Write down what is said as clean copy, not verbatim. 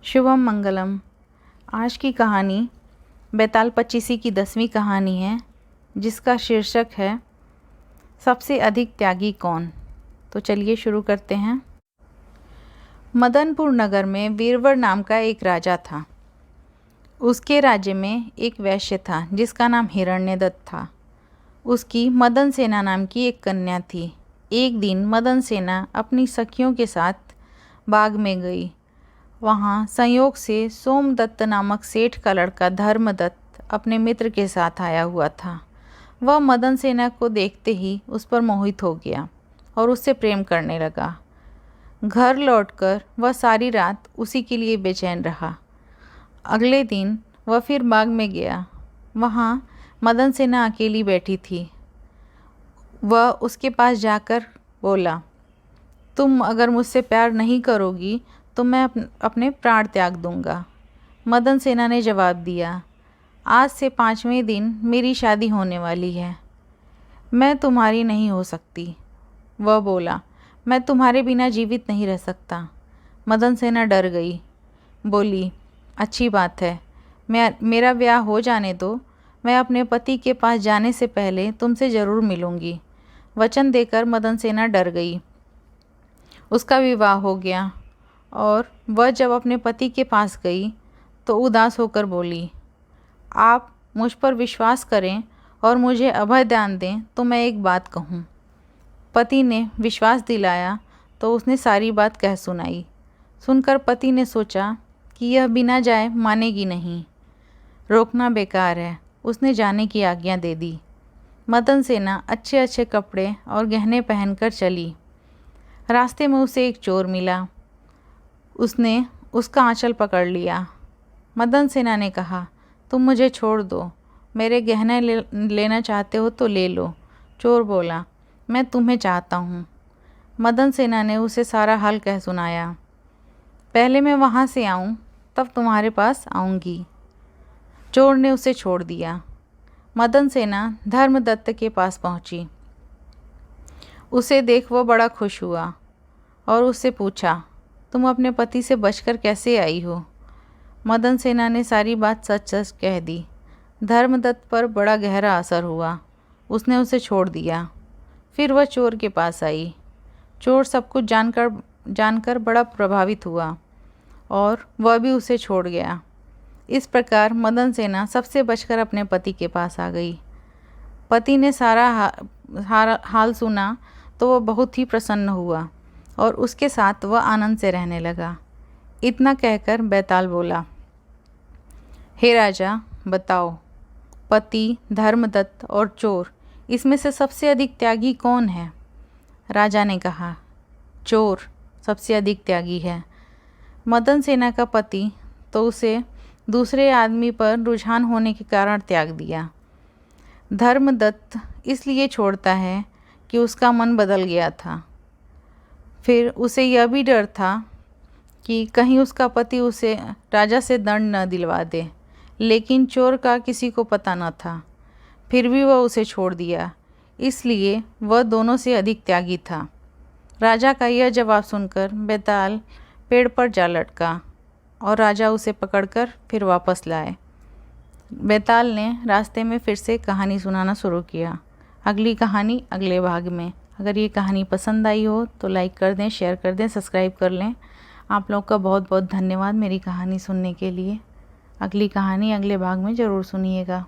शुभम मंगलम। आज की कहानी बेताल पच्चीसी की 10वीं कहानी है, जिसका शीर्षक है सबसे अधिक त्यागी कौन। तो चलिए शुरू करते हैं। मदनपुर नगर में वीरवर नाम का एक राजा था। उसके राज्य में एक वैश्य था जिसका नाम हिरण्यदत्त था। उसकी मदन सेना नाम की एक कन्या थी। एक दिन मदन सेना अपनी सखियों के साथ बाग में गई। वहाँ संयोग से सोमदत्त नामक सेठ का लड़का धर्मदत्त अपने मित्र के साथ आया हुआ था। वह मदन सेना को देखते ही उस पर मोहित हो गया और उससे प्रेम करने लगा। घर लौटकर वह सारी रात उसी के लिए बेचैन रहा। अगले दिन वह फिर बाग में गया। वहाँ मदन सेना अकेली बैठी थी। वह उसके पास जाकर बोला, तुम अगर मुझसे प्यार नहीं करोगी तो मैं अपने प्राण त्याग दूंगा। मदन सेना ने जवाब दिया, आज से 5वें दिन मेरी शादी होने वाली है। मैं तुम्हारी नहीं हो सकती। वह बोला, मैं तुम्हारे बिना जीवित नहीं रह सकता। मदन सेना डर गई। बोली, अच्छी बात है, मेरा ब्याह हो जाने दो। मैं अपने पति के पास जाने से पहले तुमसे ज़रूर मिलूंगी। वचन देकर मदन सेना डर गई। उसका विवाह हो गया और वह जब अपने पति के पास गई तो उदास होकर बोली, आप मुझ पर विश्वास करें और मुझे अभय दान दें तो मैं एक बात कहूँ। पति ने विश्वास दिलाया तो उसने सारी बात कह सुनाई। सुनकर पति ने सोचा कि यह बिना जाए मानेगी नहीं, रोकना बेकार है। उसने जाने की आज्ञा दे दी। मदन सेना अच्छे अच्छे कपड़े और गहने पहनकर चली। रास्ते में उसे एक चोर मिला। उसने उसका आंचल पकड़ लिया। मदन सेना ने कहा, तुम मुझे छोड़ दो, मेरे गहने लेना चाहते हो तो ले लो। चोर बोला, मैं तुम्हें चाहता हूँ। मदन सेना ने उसे सारा हाल कह सुनाया। पहले मैं वहाँ से आऊँ तब तुम्हारे पास आऊँगी। चोर ने उसे छोड़ दिया। मदन सेना धर्मदत्त के पास पहुँची। उसे देख वह बड़ा खुश हुआ और उससे पूछा, तुम अपने पति से बचकर कैसे आई हो। मदन सेना ने सारी बात सच सच कह दी। धर्मदत्त पर बड़ा गहरा असर हुआ। उसने उसे छोड़ दिया। फिर वह चोर के पास आई। चोर सब कुछ जानकर बड़ा प्रभावित हुआ और वह भी उसे छोड़ गया। इस प्रकार मदन सेना सबसे बचकर अपने पति के पास आ गई। पति ने सारा हाल सुना तो वह बहुत ही प्रसन्न हुआ और उसके साथ वह आनंद से रहने लगा। इतना कहकर बेताल बोला, हे राजा, बताओ, पति, धर्मदत्त और चोर, इसमें से सबसे अधिक त्यागी कौन है। राजा ने कहा, चोर सबसे अधिक त्यागी है। मदन सेना का पति तो उसे दूसरे आदमी पर रुझान होने के कारण त्याग दिया। धर्मदत्त इसलिए छोड़ता है कि उसका मन बदल गया था। फिर उसे यह भी डर था कि कहीं उसका पति उसे राजा से दंड न दिलवा दे, लेकिन चोर का किसी को पता न था। फिर भी वह उसे छोड़ दिया, इसलिए वह दोनों से अधिक त्यागी था। राजा का यह जवाब सुनकर बेताल पेड़ पर जा लटका और राजा उसे पकड़कर फिर वापस लाए। बेताल ने रास्ते में फिर से कहानी सुनाना शुरू किया। अगली कहानी अगले भाग में। अगर ये कहानी पसंद आई हो तो लाइक कर दें, शेयर कर दें, सब्सक्राइब कर लें। आप लोग का बहुत बहुत धन्यवाद मेरी कहानी सुनने के लिए। अगली कहानी अगले भाग में ज़रूर सुनिएगा।